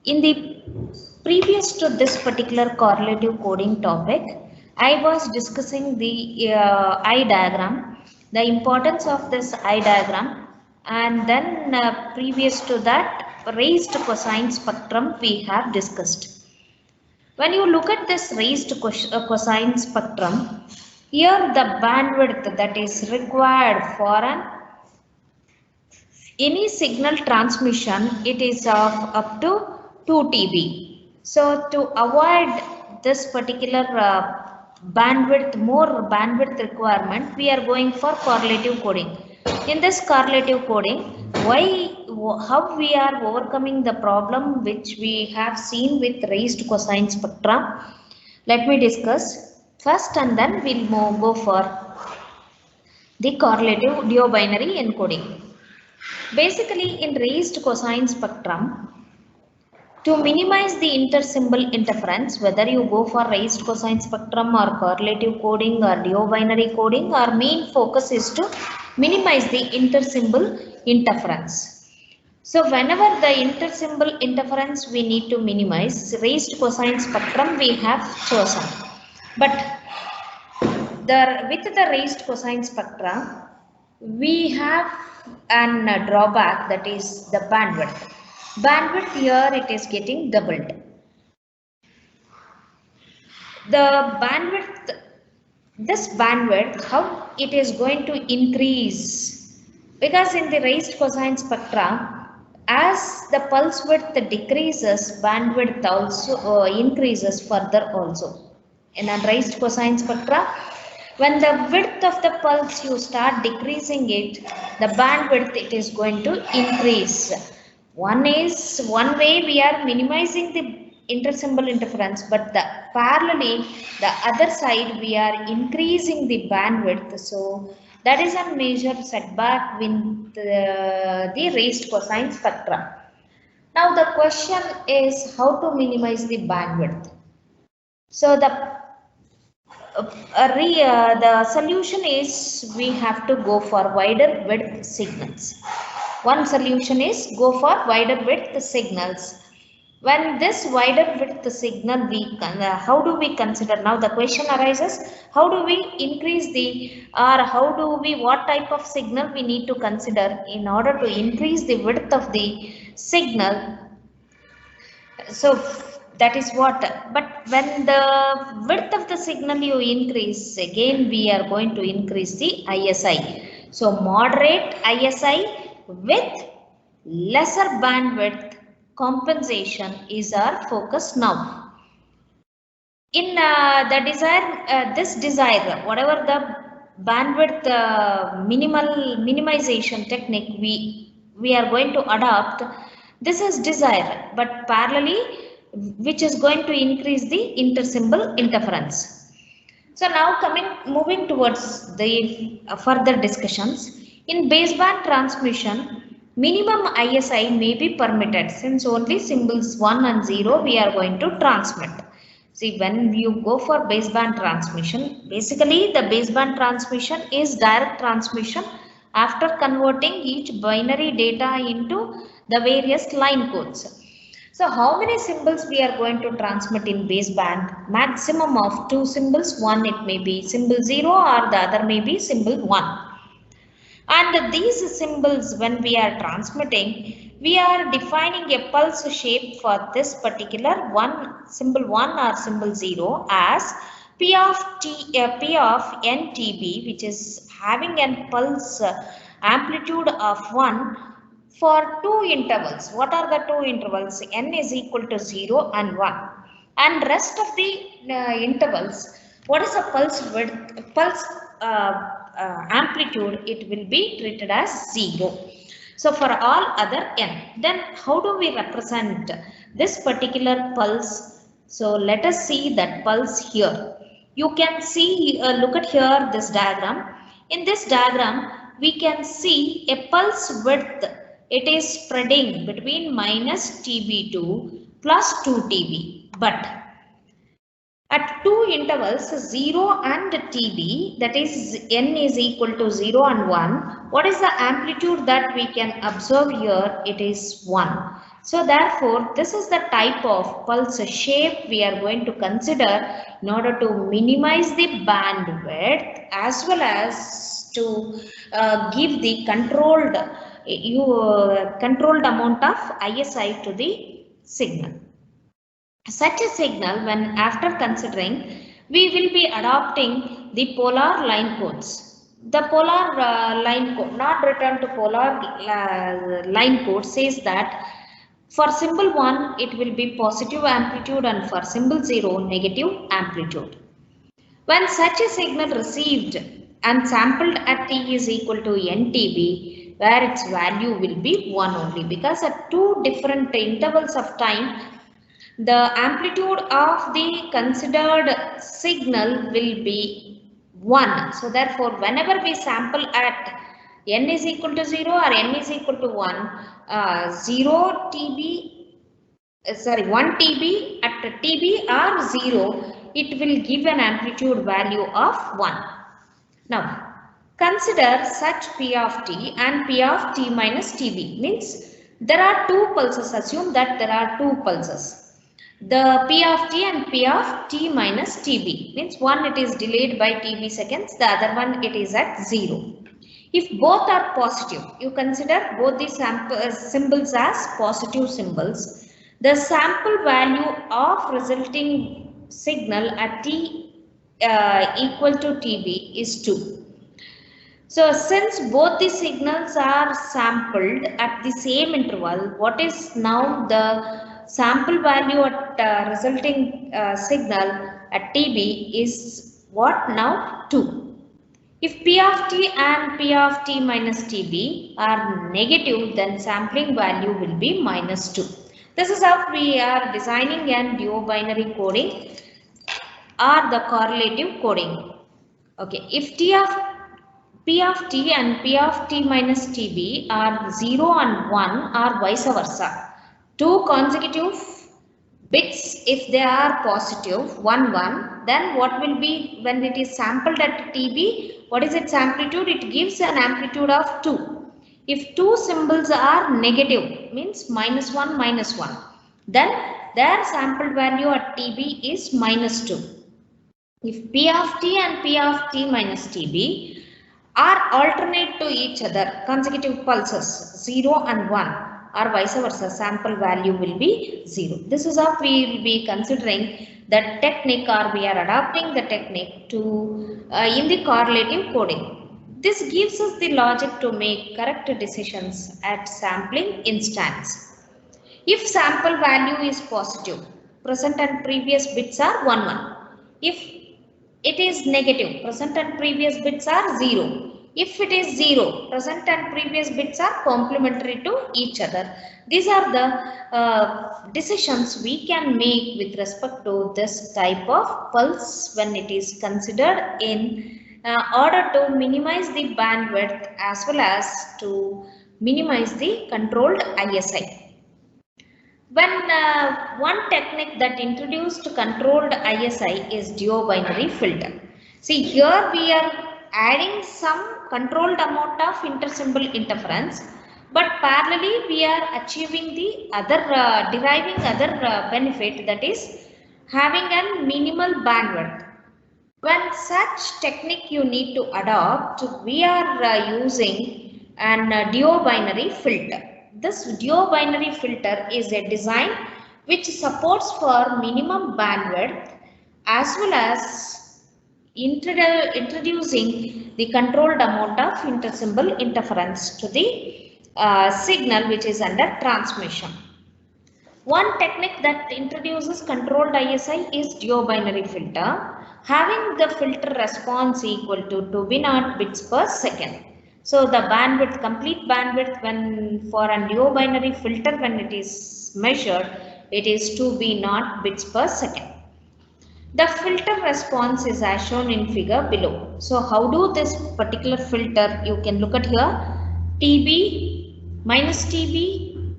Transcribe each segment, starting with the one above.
In the previous to this particular correlative coding topic, I was discussing the eye diagram, the importance of this eye diagram, and then previous to that raised cosine spectrum we have discussed. When you look at this raised cosine spectrum, here the bandwidth that is required for any signal transmission, it is of up to 2 TB. So to avoid this particular more bandwidth requirement, we are going for correlative coding. In this correlative coding, how we are overcoming the problem which we have seen with raised cosine spectrum? Let me discuss first, and then we'll go for the correlative duobinary encoding. Basically, in raised cosine spectrum, to minimize the intersymbol interference, whether you go for raised cosine spectrum or correlative coding or duobinary coding, our main focus is to minimize the intersymbol interference. So whenever the intersymbol interference we need to minimize, raised cosine spectrum we have chosen. But with the raised cosine spectrum, we have an drawback, that is the bandwidth. Bandwidth here it is getting doubled. The bandwidth, this bandwidth, how it is going to increase? Because in the raised cosine spectra, as the pulse width decreases, bandwidth also increases further also. In a raised cosine spectra, when the width of the pulse you start decreasing it, the bandwidth it is going to increase. One way we are minimizing the intersymbol interference, but parallelly the other side we are increasing the bandwidth. So that is a major setback with the raised cosine spectra. Now the question is how to minimize the bandwidth. So the solution is we have to go for wider width signals. One solution is go for wider width signals. When this wider width signal how do we consider? Now the question arises, how do we increase what type of signal we need to consider in order to increase the width of the signal? So that is what, but when the width of the signal you increase, again we are going to increase the ISI. So moderate ISI with lesser bandwidth compensation is our focus now. In this desire, whatever the bandwidth minimization technique we are going to adopt, this is desire, but parallelly which is going to increase the intersymbol interference. So now moving towards the further discussions. In baseband transmission, minimum ISI may be permitted since only symbols 1 and 0 we are going to transmit. See, when you go for baseband transmission, basically the baseband transmission is direct transmission after converting each binary data into the various line codes. So how many symbols we are going to transmit in baseband? Maximum of 2 symbols. One it may be symbol 0 or the other may be symbol 1. And these symbols, when we are transmitting, we are defining a pulse shape for this particular symbol 1 or symbol 0 as P of NTB, which is having a pulse amplitude of 1 for 2 intervals. What are the 2 intervals? N is equal to 0 and 1. And rest of the intervals, what is the pulse amplitude? It will be treated as 0. So for all other n, then how do we represent this particular pulse? So let us see that pulse here. You can see, look at here this diagram. In this diagram, we can see a pulse width. It is spreading between minus TB2 plus 2 TB. But at 2 intervals 0 and TB, that is n is equal to 0 and 1. What is the amplitude that we can observe here? It is 1. So therefore, this is the type of pulse shape we are going to consider in order to minimize the bandwidth as well as to give the controlled amount of ISI to the signal. Such a signal, when after considering, we will be adopting the polar line codes. The polar line code, not return to polar line code, says that for symbol 1 it will be positive amplitude and for symbol 0 negative amplitude. When such a signal received and sampled at t is equal to NTB, where its value will be 1 only, because at two different intervals of time the amplitude of the considered signal will be 1. So therefore, whenever we sample at n is equal to 0 or n is equal to 1, 0 TB, 1 TB at TB or 0, it will give an amplitude value of 1. Now, consider such P of t and P of t minus TB, means there are two pulses. Assume that there are two pulses. The P of t and P of t minus TB, means one it is delayed by TB seconds, the other one it is at 0. If both are positive, you consider both the symbols as positive symbols. The sample value of resulting signal at t equal to TB is 2. So since both the signals are sampled at the same interval, what is now the sample value at resulting signal at TB is what now? 2. If P of t and P of t minus TB are negative, then sampling value will be minus 2. This is how we are designing an duo-binary coding or the correlative coding. Okay, if P of t and P of t minus TB are 0 and 1 or vice versa, two consecutive bits, if they are positive 1 1, then what will be when it is sampled at TB? What is its amplitude? It gives an amplitude of 2. If two symbols are negative, means minus 1 minus 1, then their sampled value at TB is minus 2. If P of t and P of t minus TB are alternate to each other, consecutive pulses 0 and 1 or vice versa, sample value will be 0. This is how we will be considering the technique, or we are adopting the technique to in the correlative coding. This gives us the logic to make correct decisions at sampling instance. If sample value is positive, present and previous bits are 1 1. If it is negative, present and previous bits are 0. If it is 0, present and previous bits are complementary to each other. These are the decisions we can make with respect to this type of pulse when it is considered in order to minimize the bandwidth as well as to minimize the controlled ISI. When one technique that introduced controlled ISI is duo-binary filter. See, here we are adding some controlled amount of intersymbol interference, but parallelly we are achieving the other, deriving other benefit, that is having a minimal bandwidth. When such technique you need to adopt, we are using an duo-binary filter. This duo-binary filter is a design which supports for minimum bandwidth as well as introducing the controlled amount of intersymbol interference to the signal which is under transmission. One technique that introduces controlled ISI is duo-binary filter, having the filter response equal to 2B0 bits per second. So the bandwidth, complete bandwidth when for a duo-binary filter, when it is measured, it is 2B0 bits per second. The filter response is as shown in figure below. So how do this particular filter, you can look at here, TB, minus TB,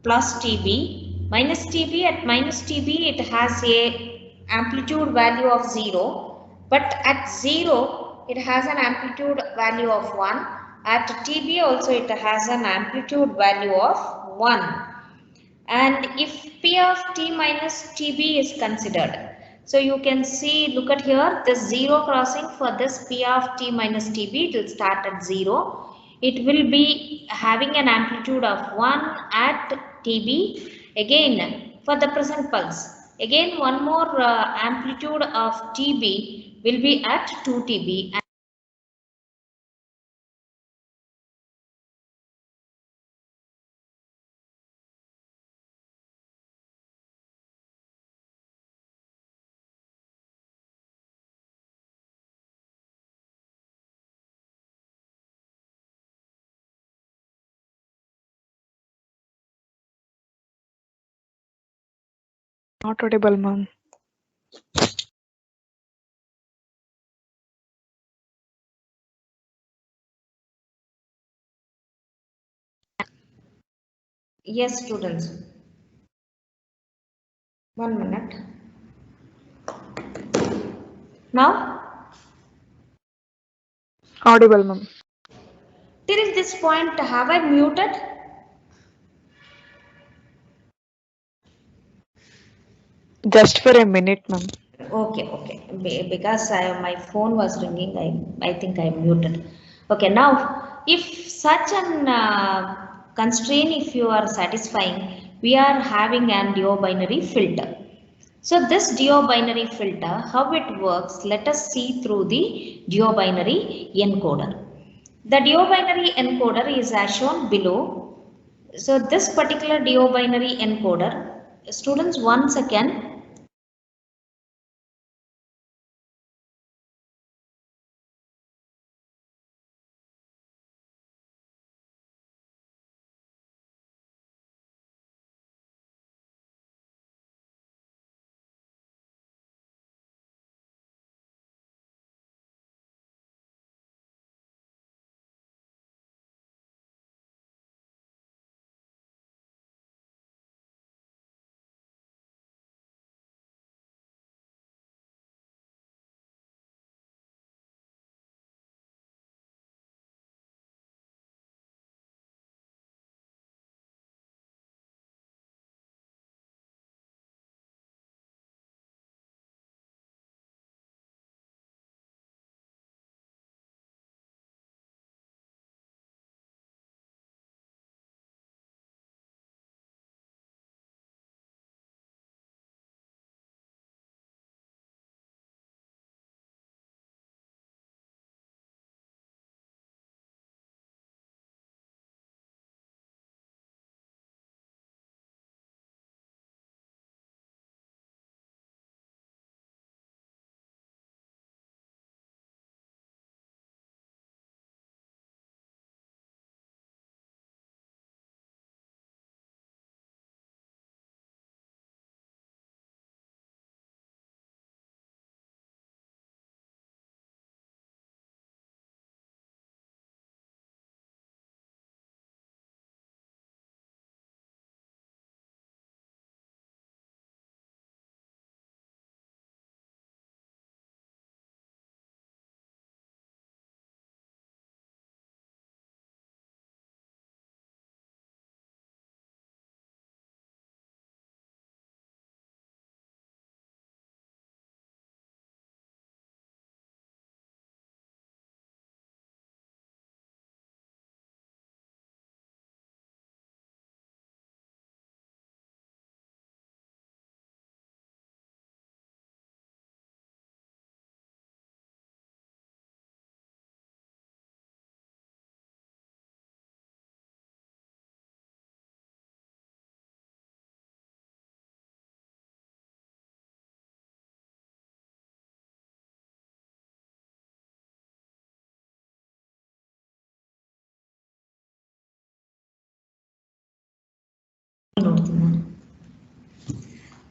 plus TB, minus TB. At minus TB it has a amplitude value of 0, but at 0 it has an amplitude value of 1. At TB also it has an amplitude value of 1. And if P of t minus Tb is considered, so you can see, look at here, this zero crossing for this P of t minus Tb, it will start at 0. It will be having an amplitude of 1 at Tb. Again, for the present pulse, again one more amplitude of Tb will be at 2 Tb. Not audible, ma'am. Yes, students. 1 minute. Now, Audible, ma'am. till this point, have I muted? Just for a minute, ma'am. Okay. Because my phone was ringing, I think I muted. Okay, now, if such an constraint, if you are satisfying, we are having an duobinary filter. So this duobinary filter, how it works, let us see through the duobinary encoder. The duobinary encoder is as shown below. So this particular duobinary encoder, students, once again,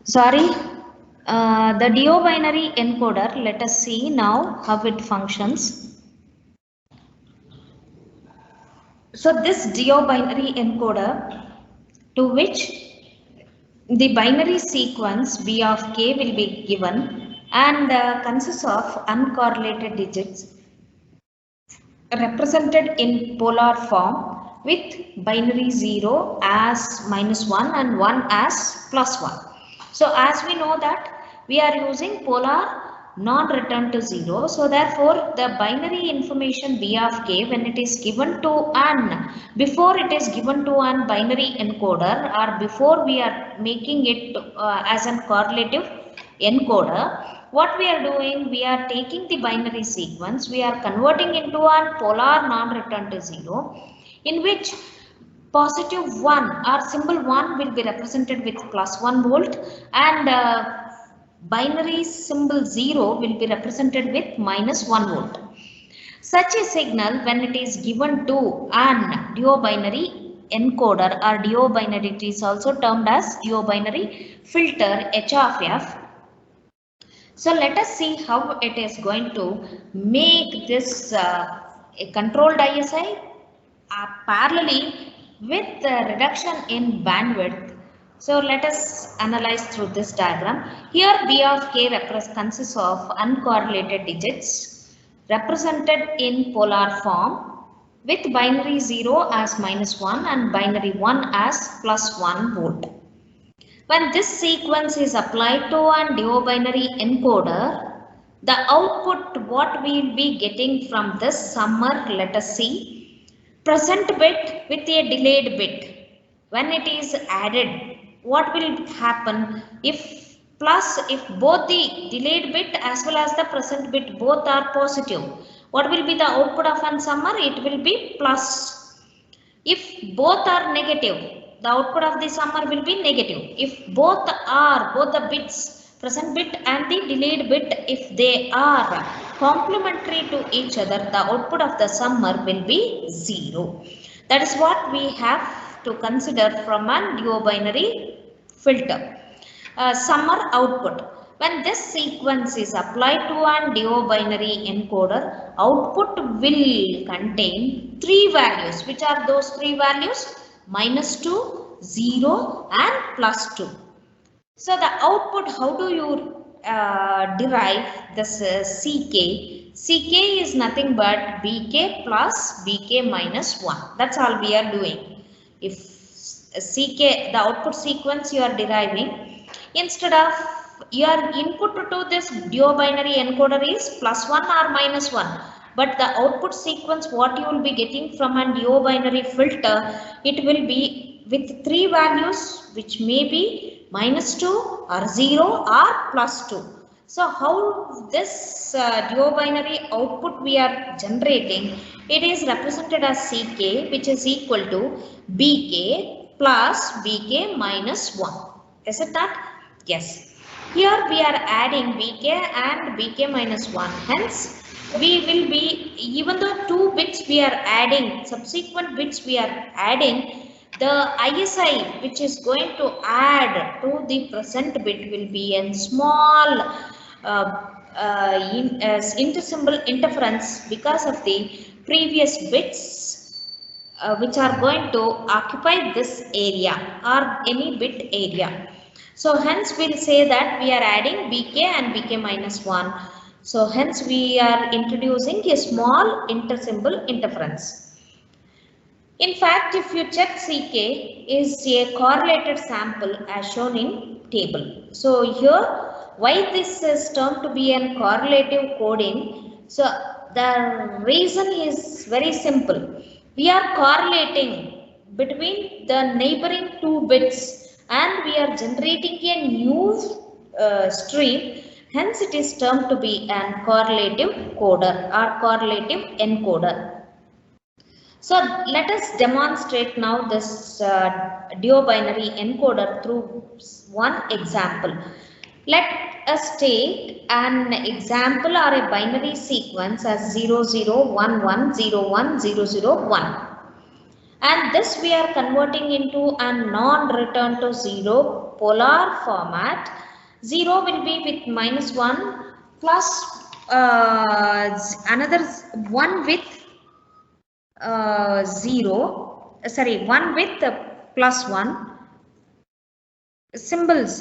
sorry, the duobinary encoder, let us see now how it functions. So this duobinary encoder, to which the binary sequence B of k will be given and consists of uncorrelated digits represented in polar form with binary 0 as -1 and 1 as +1. So as we know that we are using polar non-return to 0. So therefore the binary information B of k, when it is given to an, before it is given to an binary encoder, or before we are making it as an correlative encoder, what we are doing, we are taking the binary sequence, we are converting into a polar non-return to 0, in which positive 1 or symbol 1 will be represented with +1 volt, and binary symbol 0 will be represented with -1 volt. Such a signal, when it is given to an duobinary encoder or duobinary, it is also termed as duobinary filter h of f. So let us see how it is going to make this a controlled ISI parallelly with the reduction in bandwidth. So let us analyze through this diagram. Here B of k consists of uncorrelated digits represented in polar form with binary 0 as -1 and binary 1 as +1 volt. When this sequence is applied to a duobinary encoder, the output what we will be getting from this summer, let us see, present bit with a delayed bit. When it is added, what will happen if both the delayed bit as well as the present bit both are positive? What will be the output of an summer? It will be plus. If both are negative, the output of the summer will be negative. If both the bits, present bit and the delayed bit, if they are complementary to each other, the output of the summer will be 0. That is what we have to consider from a duobinary filter. Summer output. When this sequence is applied to a duobinary encoder, output will contain three values. Which are those three values? -2, 0 and +2. So the output, how do you derive this CK? CK is nothing but BK plus BK minus 1. That's all we are doing. If CK, the output sequence you are deriving, instead of your input to this duobinary encoder is +1 or -1. But the output sequence what you will be getting from a duobinary filter, it will be with three values which may be -2 or 0 or +2. So how this duobinary output we are generating, it is represented as CK, which is equal to BK plus BK minus 1. Is it that? Yes. Here we are adding BK and BK minus 1. Hence, we will be, even though two bits we are adding, subsequent bits we are adding, the ISI which is going to add to the present bit will be a small intersymbol interference because of the previous bits which are going to occupy this area or any bit area. So hence we'll say that we are adding BK and BK minus 1. So hence we are introducing a small intersymbol interference. In fact, if you check CK is a correlated sample as shown in table. So here, why this is termed to be a correlative coding? So the reason is very simple. We are correlating between the neighboring two bits and we are generating a new stream. Hence it is termed to be an correlative coder or correlative encoder. So let us demonstrate now this duobinary encoder through one example. Let us take an example or a binary sequence as 0011010001. And this we are converting into a non-return to 0 polar format. 0 will be with -1 plus another 1 with 1 with +1 symbols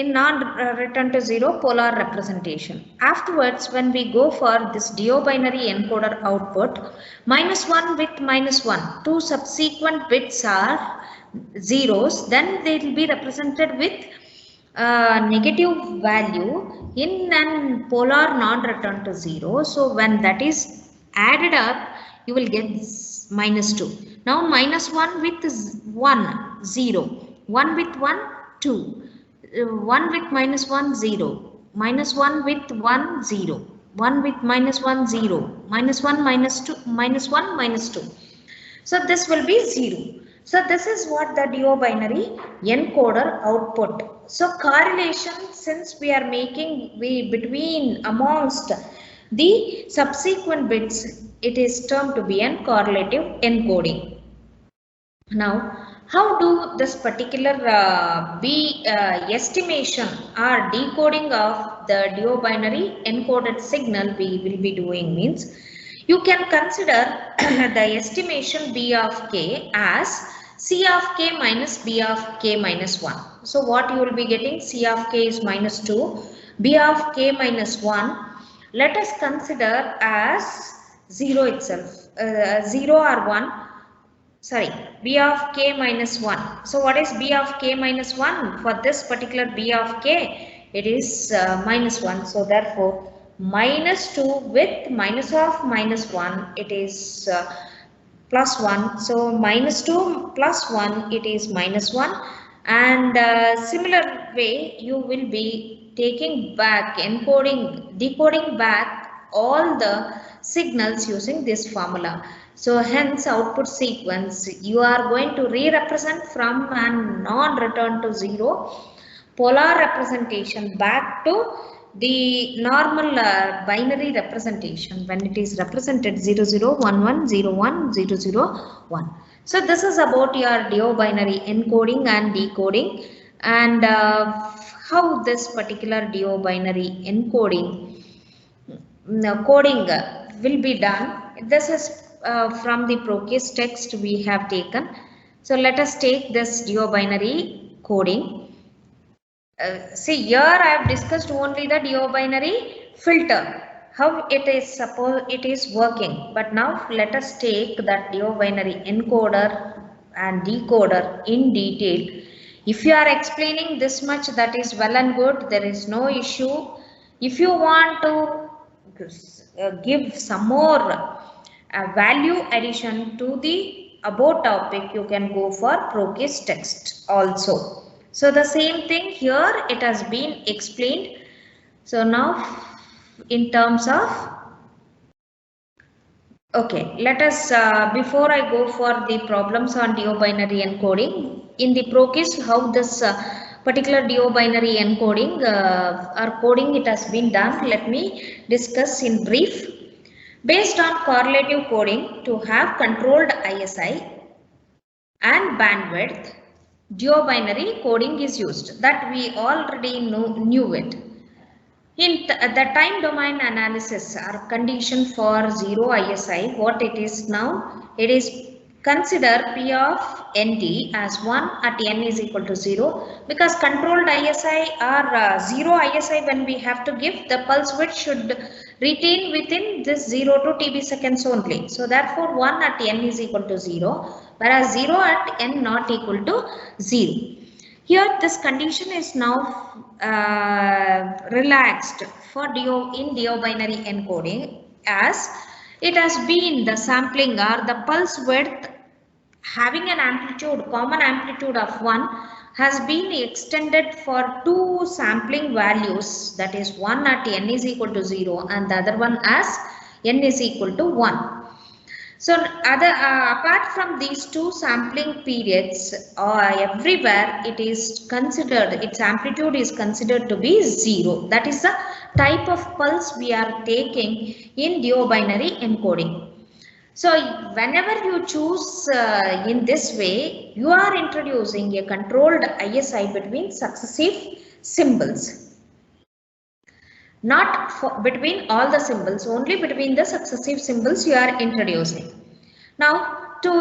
in non-return to zero polar representation. Afterwards, when we go for this DO binary encoder output, -1 with -1, two subsequent bits are zeros, then they will be represented with negative value in an polar non-return to zero. So when that is added up, you will get -2. Now -1 with 1, 0, 1 with 1, 2, 1 with -1, 0, -1 with 1, 0, 1 with -1, 0, -1, -2, -1, -2. So this will be 0. So this is what the DO binary encoder output. So correlation, since we are making between amongst the subsequent bits, it is termed to be an correlative encoding. Now, how do this particular estimation or decoding of the DO binary encoded signal we will be doing means, you can consider the estimation B of k as C of k minus B of k minus 1. So what you will be getting, C of k is -2, B of k minus 1. Let us consider as 0 itself, 0 or 1. Sorry, B of k minus 1. So what is B of k minus 1? For this particular B of k, it is -1. So therefore, -2 with minus of -1, it is +1. So -2 plus 1, it is -1. And similar way, you will be taking back, encoding, decoding back all the signals using this formula. So hence output sequence, you are going to re-represent from a non-return to zero polar representation back to the normal binary representation when it is represented 0 0 1 1 0 1 0 0 1. So this is about your DO binary encoding and decoding, and how this particular DO binary encoding coding will be done. This is from the Procase text we have taken. So let us take this DO binary coding. See, here I have discussed only the DO binary filter, how it is working. But now let us take that DO binary encoder and decoder in detail. If you are explaining this much, that is well and good, there is no issue. If you want to give some more value addition to the above topic, you can go for Procase text also. So the same thing here, it has been explained. So now in terms of, okay, let us before I go for the problems on DO binary encoding in the Procase, how this particular DO binary encoding or coding it has been done, let me discuss in brief. Based on correlative coding, to have controlled ISI and bandwidth, DO binary coding is used. That we already knew it. In the time domain analysis or condition for 0 ISI, what it is now, it is consider P of ND as 1 at n is equal to 0, because controlled ISI or 0 ISI, when we have to give, the pulse width should retain within this 0 to TB seconds only. So therefore 1 at n is equal to 0, whereas 0 at n not equal to 0. Here this condition is now relaxed for DO binary encoding, as it has been the sampling or the pulse width having an amplitude, common amplitude of 1, has been extended for two sampling values, that is one at n is equal to 0 and the other one as n is equal to 1. So apart from these two sampling periods, everywhere it is considered, its amplitude is considered to be 0. That is the type of pulse we are taking in DO binary encoding. So whenever you choose in this way, you are introducing a controlled ISI between successive symbols. Not between all the symbols, only between the successive symbols you are introducing. Now to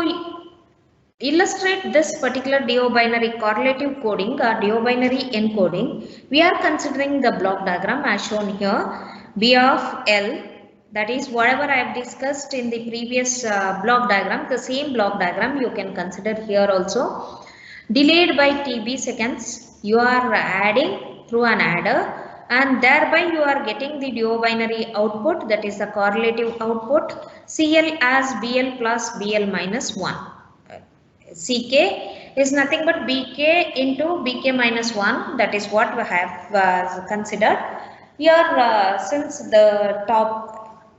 illustrate this particular DO binary correlative coding or DO binary encoding, we are considering the block diagram as shown here. B of L, that is whatever I have discussed in the previous block diagram, the same block diagram you can consider here also. Delayed by TB seconds, you are adding through an adder and thereby you are getting the DO binary output, that is the correlative output, CL as BL plus BL minus 1. CK is nothing but BK into BK minus 1, that is what we have considered. Here since the top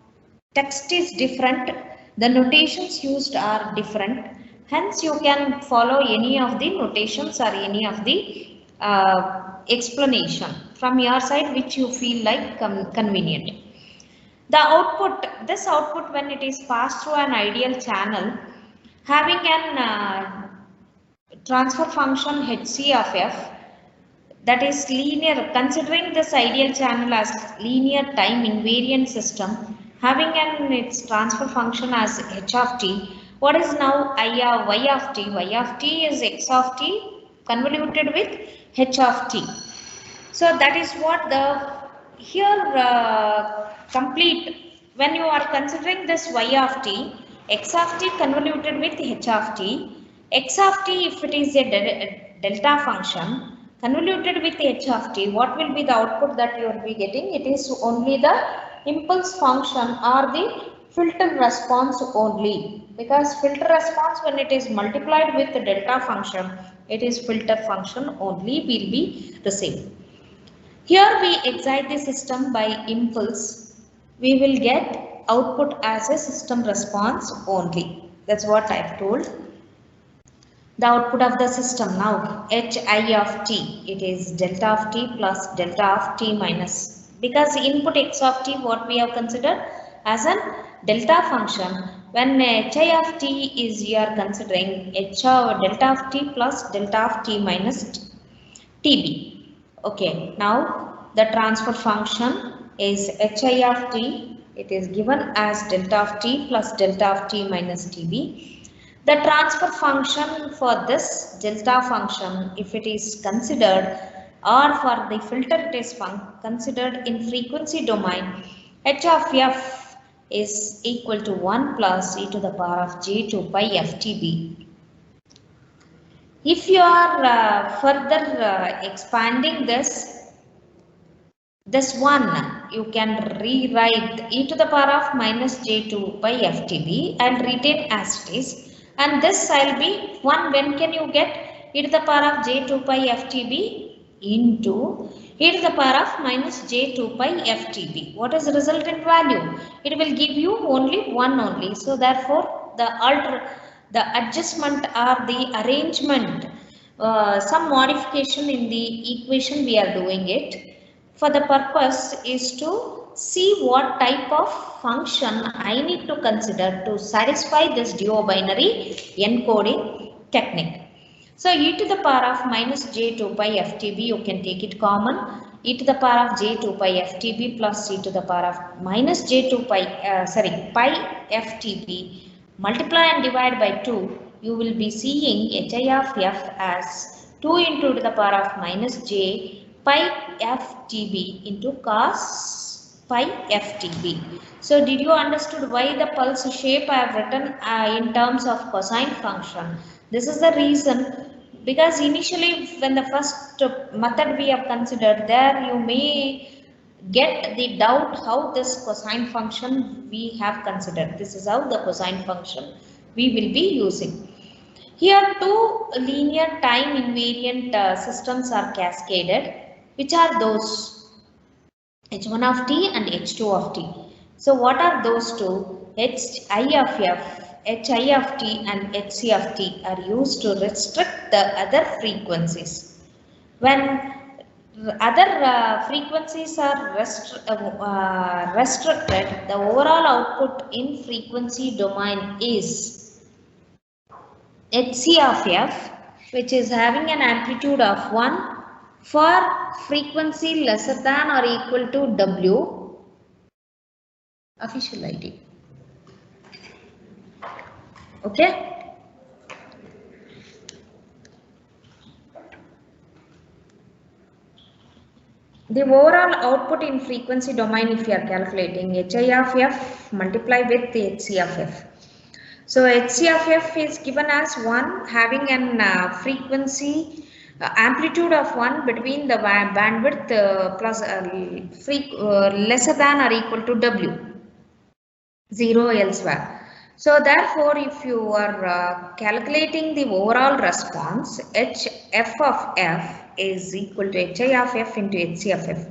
text is different, the notations used are different, hence you can follow any of the notations or any of the explanation from your side which you feel like convenient. The output, this output when it is passed through an ideal channel having an transfer function Hc of f, that is linear, considering this ideal channel as linear time invariant system having an its transfer function as h of t. What is now I of y of t? Y of t is x of t convoluted with h of t. So that is what the here complete when you are considering this y of t, x of t convoluted with h of t, x of t if it is a delta function convoluted with h of t, what will be the output that you will be getting? It is only the impulse function or the filter response only, because filter response when it is multiplied with the delta function, it is filter function only will be received. Here we excite the system by impulse, we will get output as a system response only. That's what I have told. The output of the system now hi of t, it is delta of t plus delta of t minus, because input x of t what we have considered as a delta function, when hi of t is you are considering h of delta of t plus delta of t minus tb. Okay, now the transfer function is hi of t, it is given as delta of t plus delta of t minus tb. The transfer function for this delta function, if it is considered, or for the filter it is considered in frequency domain, h of f is equal to 1 plus e to the power of j 2 pi ftb. If you are further expanding this one, you can rewrite e to the power of minus j2 by ftb. I'll retain as it is, and this I'll be 1. When can you get e to the power of j2 by ftb into e to the power of minus j2 by ftb? What is the resultant value? It will give you only 1 only. So therefore the adjustment or the arrangement, some modification in the equation we are doing it for the purpose is to see what type of function I need to consider to satisfy this duo binary encoding technique. So e to the power of minus j2 pi ftb, you can take it common, e to the power of j2 pi ftb plus e to the power of minus j2 pi pi ftb, multiply and divide by 2, you will be seeing hi of f as 2 into the power of minus j pi ftb into cos pi ftb. So did you understood why the pulse shape I have written in terms of cosine function? This is the reason, because initially when the first method we have considered, there you may get the doubt how this cosine function we have considered. This is how the cosine function we will be using. Here two linear time invariant systems are cascaded. Which are those? H1 of t and H2 of t. So what are those two? Hi of f, Hi of t and Hc of t are used to restrict the other frequencies. When other frequencies are restricted, the overall output in frequency domain is Hc of f, which is having an amplitude of 1 for frequency lesser than or equal to w, official ID. Okay. The overall output in frequency domain, if you are calculating HI of f multiply with the HC of f. So HC of f is given as 1 having an frequency amplitude of 1 between the bandwidth plus lesser than or equal to W, 0 elsewhere. So therefore, if you are calculating the overall response, Hf of f is equal to Hi of f into Hc of f.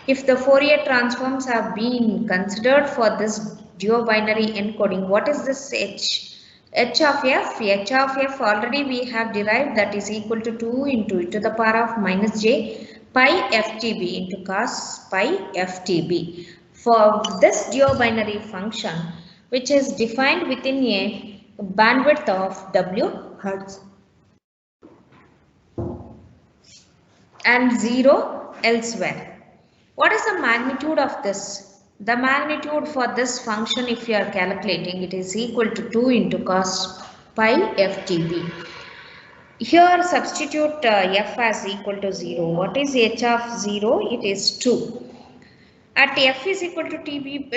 If the Fourier transforms have been considered for this duobinary encoding, what is this h? H of f, h of f already we have derived, that is equal to 2 into e to the power of minus j pi ftb into cos pi ftb. For this duobinary function, which is defined within a bandwidth of W hertz and 0 elsewhere. What is the magnitude of this? The magnitude for this function, if you are calculating, it is equal to 2 into cos pi ftb. Here substitute f as equal to 0. What is h of 0? It is 2. At f is equal to tb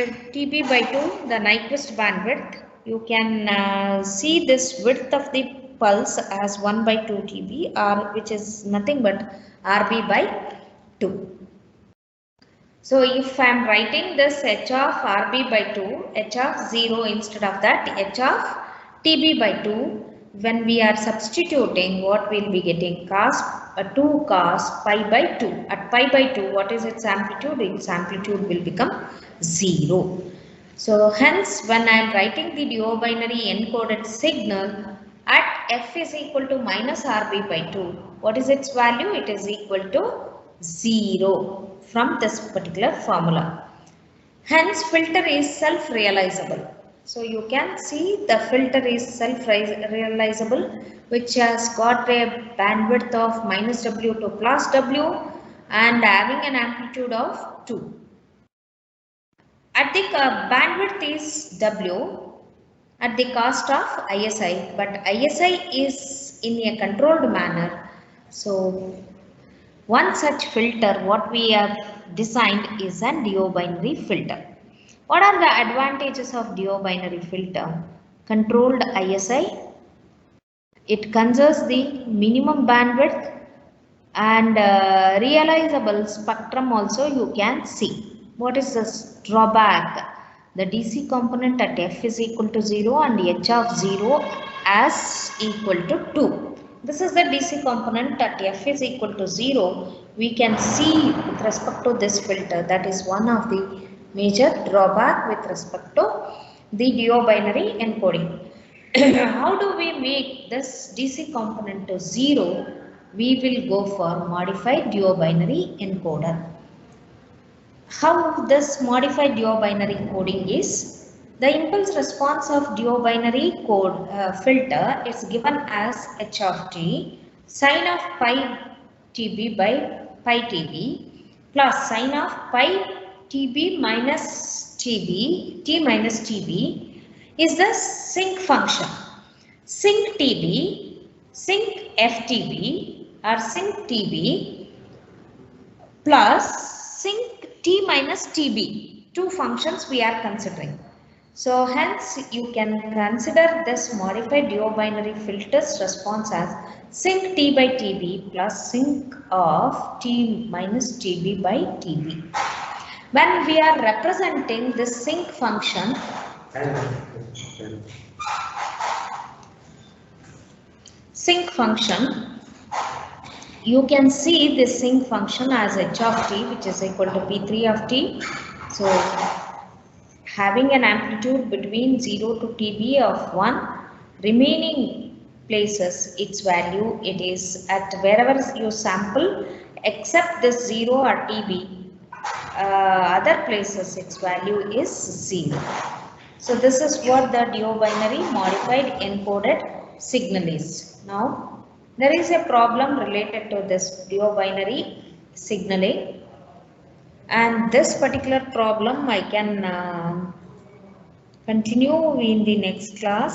by 2, the Nyquist bandwidth, you can see this width of the pulse as 1 by 2 tb, or which is nothing but rb by 2. So if I am writing this h of rb by 2, h of 0 instead of that, h of tb by 2, when we are substituting, what we will be getting? Cos 2 cos pi by 2. At pi by 2, what is its amplitude? Its amplitude will become 0. So hence, when I am writing the duobinary encoded signal at f is equal to minus rb by 2, what is its value? It is equal to 0 from this particular formula. Hence, filter is self-realizable. So you can see the filter is self-realizable, which has got a bandwidth of minus W to plus W and having an amplitude of 2. At the bandwidth is W at the cost of ISI, but ISI is in a controlled manner. So one such filter, what we have designed, is a duobinary filter. What are the advantages of duobinary filter? Controlled ISI. It conserves the minimum bandwidth and realizable spectrum also you can see. What is this drawback? The DC component at f is equal to 0 and h of 0 as equal to 2. This is the DC component at f is equal to 0. We can see with respect to this filter, that is one of the major drawback with respect to the duobinary encoding. How do we make this DC component to 0? We will go for modified duobinary encoder. How this modified duobinary coding is? The impulse response of duobinary code filter is given as h of t sine of pi tb by pi tb plus sine of pi tb minus tb t minus tb is the sync function. Sync tb, sync ftb or sync tb plus sync t minus tb, two functions we are considering. So hence you can consider this modified duobinary filters response as sync t by tb plus sync of t minus tb by tb. When we are representing this sync function, you can see this sync function as h of t, which is equal to p3 of t. So having an amplitude between 0 to tb of 1, remaining places its value, it is at wherever you sample except this 0 or tb, other places its value is 0. So this is what the duobinary modified encoded signal is. Now there is a problem related to this duobinary signaling, and this particular problem I can continue in the next class.